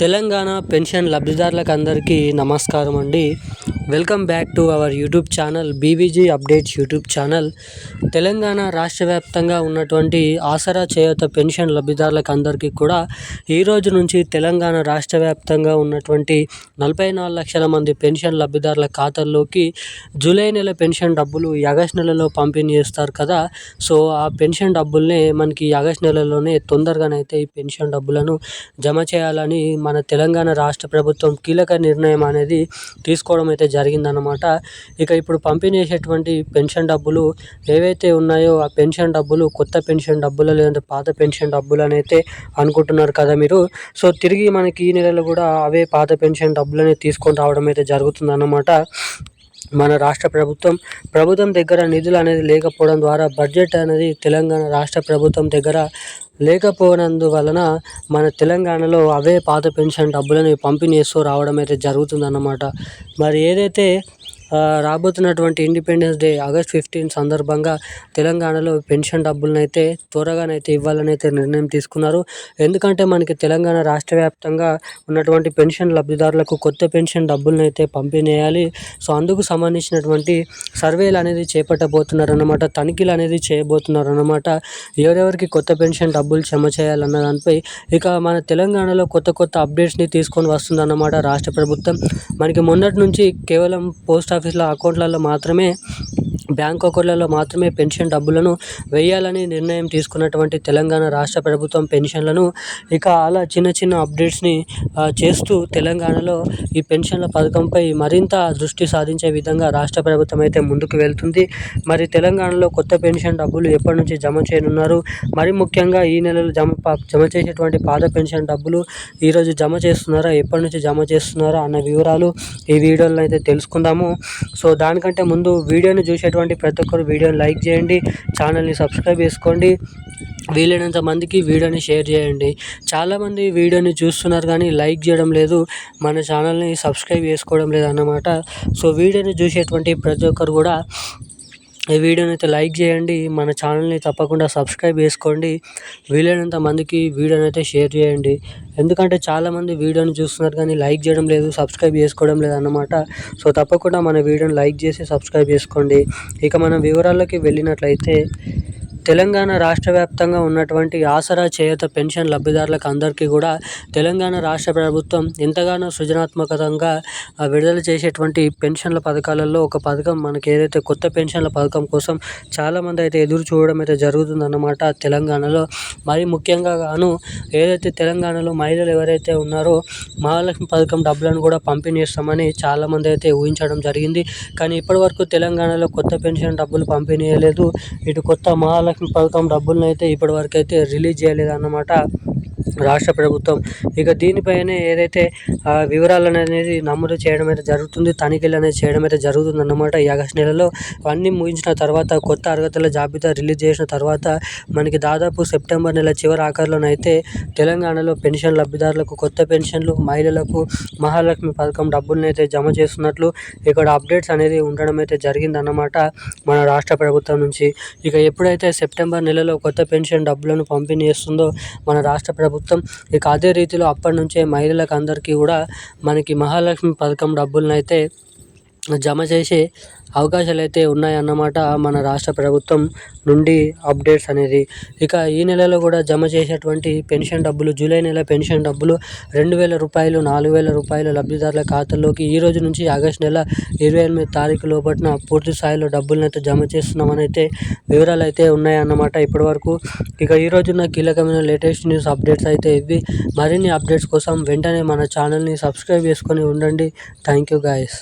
Telangana pension లబ్ధిదారులకు అందరికీ నమస్కారం అండి. Welcome back to our YouTube channel BBG updates YouTube channel. Telangana రాష్ట్ర వ్యాప్తంగా ఉన్నటువంటి ఆసరా చేయూత పెన్షన్ లబ్ధిదారులకు అందరికీ కూడా ఈ రోజు నుంచి తెలంగాణ రాష్ట్ర వ్యాప్తంగా ఉన్నటువంటి 44 లక్షల మంది పెన్షన్ లబ్ధిదారుల ఖాతాల్లోకి జూలై నెల పెన్షన్ డబ్బులు ఈ ఆగస్టు నెలలో పంపిణీ చేస్తారు కదా. సో ఆ పెన్షన్ డబ్బుల్నే మనకి ఆగస్టు నెలలోనే తొందరగానైతే ఈ పెన్షన్ డబ్బులను జమ చేయాలని మన తెలంగాణ రాష్ట్ర ప్రభుత్వం కీలక నిర్ణయం అనేది తీసుకోవడం అయితే జరిగిందన్నమాట. ఇక ఇప్పుడు పంపిణీ చేసేటువంటి పెన్షన్ డబ్బులు ఏవైతే ఉన్నాయో ఆ పెన్షన్ డబ్బులు కొత్త పెన్షన్ డబ్బులు లేదంటే పాత పెన్షన్ డబ్బులు అని అయితే అనుకుంటున్నారు కదా మీరు. సో తిరిగి మనకి ఈ నెలలో కూడా అవే పాత పెన్షన్ డబ్బులని తీసుకొని రావడం అయితే జరుగుతుందన్నమాట. మన రాష్ట్ర ప్రభుత్వం దగ్గర నిధులు అనేది లేకపోవడం ద్వారా బడ్జెట్ అనేది తెలంగాణ రాష్ట్ర ప్రభుత్వం దగ్గర లేకపోయినందువలన మన తెలంగాణలో అవే పాత పెన్షన్ డబ్బులని పంపిణీ చేస్తూ రావడం అయితే జరుగుతుందన్నమాట. మరి ఏదైతే రాబోతున్నటువంటి ఇండిపెండెన్స్ డే ఆగస్ట్ 15 సందర్భంగా తెలంగాణలో పెన్షన్ డబ్బులనైతే త్వరగానైతే ఇవ్వాలని అయితే నిర్ణయం తీసుకున్నారు. ఎందుకంటే మనకి తెలంగాణ రాష్ట్ర వ్యాప్తంగా ఉన్నటువంటి పెన్షన్ లబ్ధిదారులకు కొత్త పెన్షన్ డబ్బులనైతే పంపిణీ చేయాలి. సో అందుకు సంబంధించినటువంటి సర్వేలు అనేది చేపట్టబోతున్నారన్నమాట, తనిఖీలు అనేది చేయబోతున్నారన్నమాట. ఎవరెవరికి కొత్త పెన్షన్ డబ్బులు జమ చేయాలన్న దానిపై ఇక మన తెలంగాణలో కొత్త అప్డేట్స్ని తీసుకొని వస్తుందన్నమాట రాష్ట్ర ప్రభుత్వం. మనకి మొన్నటి నుంచి కేవలం పోస్ట్ ఆఫీస్లో అకౌంట్లలో మాత్రమే, బ్యాంక్ అకౌంట్లలో మాత్రమే పెన్షన్ డబ్బులను వేయాలని నిర్ణయం తీసుకున్నటువంటి తెలంగాణ రాష్ట్ర ప్రభుత్వం పెన్షన్లను ఇక అలా చిన్న అప్డేట్స్ని చేస్తూ తెలంగాణలో ఈ పెన్షన్ల పథకంపై మరింత దృష్టి సాధించే విధంగా రాష్ట్ర ప్రభుత్వం అయితే ముందుకు వెళ్తుంది. మరి తెలంగాణలో కొత్త పెన్షన్ డబ్బులు ఎప్పటి నుంచి జమ చేయనున్నారు, మరి ముఖ్యంగా ఈ నెలలో జమ చేసేటువంటి పాత పెన్షన్ డబ్బులు ఈరోజు జమ చేస్తున్నారా, ఎప్పటి నుంచి జమ చేస్తున్నారా అన్న వివరాలు ఈ వీడియోలో అయితే తెలుసుకుందాము. సో దానికంటే ముందు వీడియోని చూసేటువంటి ప్రతి ఒక్కరు వీడియోని లైక్ చేయండి, ఛానల్ని సబ్స్క్రైబ్ చేసుకోండి, వీలైనంత మందికి వీడియోని షేర్ చేయండి. చాలామంది వీడియోని చూస్తున్నారు కానీ లైక్ చేయడం లేదు, మన ఛానల్ని సబ్స్క్రైబ్ చేసుకోవడం లేదు అన్నమాట. సో వీడియోని చూసేటువంటి ప్రతి ఒక్కరు కూడా ఈ వీడియోని అయితే లైక్ చేయండి, మన ఛానల్ని తప్పకుండా సబ్స్క్రైబ్ చేసుకోండి, వీలైనంత మందికి వీడియోని అయితే షేర్ చేయండి. ఎందుకంటే చాలామంది వీడియోని చూస్తున్నారు కానీ లైక్ చేయడం లేదు, సబ్స్క్రైబ్ చేసుకోవడం లేదు అన్నమాట. సో తప్పకుండా మన వీడియోని లైక్ చేసి సబ్స్క్రైబ్ చేసుకోండి. ఇక మనం వివరాల్లోకి వెళ్ళినట్లయితే తెలంగాణ రాష్ట్ర వ్యాప్తంగా ఉన్నటువంటి ఆసరా చేయూత పెన్షన్ లబ్ధిదారులకు అందరికీ కూడా తెలంగాణ రాష్ట్ర ప్రభుత్వం ఎంతగానో సృజనాత్మకంగా విడుదల చేసేటువంటి పెన్షన్ల పథకాలలో ఒక పథకం మనకి ఏదైతే కొత్త పెన్షన్ల పథకం కోసం చాలామంది అయితే ఎదురు చూడడం అయితే జరుగుతుందన్నమాట తెలంగాణలో. మరి ముఖ్యంగా ఏదైతే తెలంగాణలో మహిళలు ఎవరైతే ఉన్నారో మహాలక్ష్మి పథకం డబ్బులను కూడా పంపిణీ చేస్తామని చాలామంది అయితే ఊహించడం జరిగింది. కానీ ఇప్పటివరకు తెలంగాణలో కొత్త పెన్షన్ డబ్బులు పంపిణీ చేయలేదు, ఇటు కొత్త మహాలక్ష్మి పథకం డబ్బులను అయితే ఇప్పటివరకు అయితే రిలీజ్ చేయలేదన్నమాట రాష్ట్ర ప్రభుత్వం. ఇక దీనిపైనే ఏదైతే వివరాలు అనేది నమోదు చేయడం అయితే జరుగుతుంది, తనిఖీలు అనేది చేయడం అయితే జరుగుతుంది అన్నమాట. ఈ ఆగస్టు నెలలో అన్నీ ముగించిన తర్వాత, కొత్త అర్హతల జాబితా రిలీజ్ చేసిన తర్వాత మనకి దాదాపు సెప్టెంబర్ నెల చివరి ఆఖరిలోనైతే తెలంగాణలో పెన్షన్ లబ్ధిదారులకు కొత్త పెన్షన్లు, మహిళలకు మహాలక్ష్మి పథకం డబ్బులను అయితే జమ చేస్తున్నట్లు ఇక్కడ అప్డేట్స్ అనేది ఉండడం అయితే జరిగిందన్నమాట మన రాష్ట్ర ప్రభుత్వం నుంచి. ఇక ఎప్పుడైతే సెప్టెంబర్ నెలలో కొత్త పెన్షన్ డబ్బులను పంపిణీ చేస్తుందో మన రాష్ట్ర ప్రభుత్వం, ఇక అదే రీతిలో అప్పటి నుంచే మహిళలకు అందరికీ కూడా మనకి మహాలక్ష్మి పథకం డబ్బులను అయితే జమ చేసే అవకాశాలు అయితే ఉన్నాయన్నమాట మన రాష్ట్ర ప్రభుత్వం నుండి అప్డేట్స్ అనేది. ఇక ఈ నెలలో కూడా జమ చేసేటువంటి పెన్షన్ డబ్బులు, జూలై నెల పెన్షన్ డబ్బులు 2,000 రూపాయలు, 4,000 రూపాయలు లబ్ధిదారుల ఖాతాల్లోకి ఈ రోజు నుంచి ఆగస్టు నెల 28 తారీఖు లోపల పూర్తి స్థాయిలో డబ్బులను అయితే జమ చేస్తున్నామని అయితే వివరాలు అయితే ఉన్నాయన్నమాట ఇప్పటివరకు. ఇక ఈ రోజున్న కీలకమైన లేటెస్ట్ న్యూస్ అప్డేట్స్ అయితే ఇవి. మరిన్ని అప్డేట్స్ కోసం వెంటనే మన ఛానల్ని సబ్స్క్రైబ్ చేసుకొని ఉండండి. Thank you guys.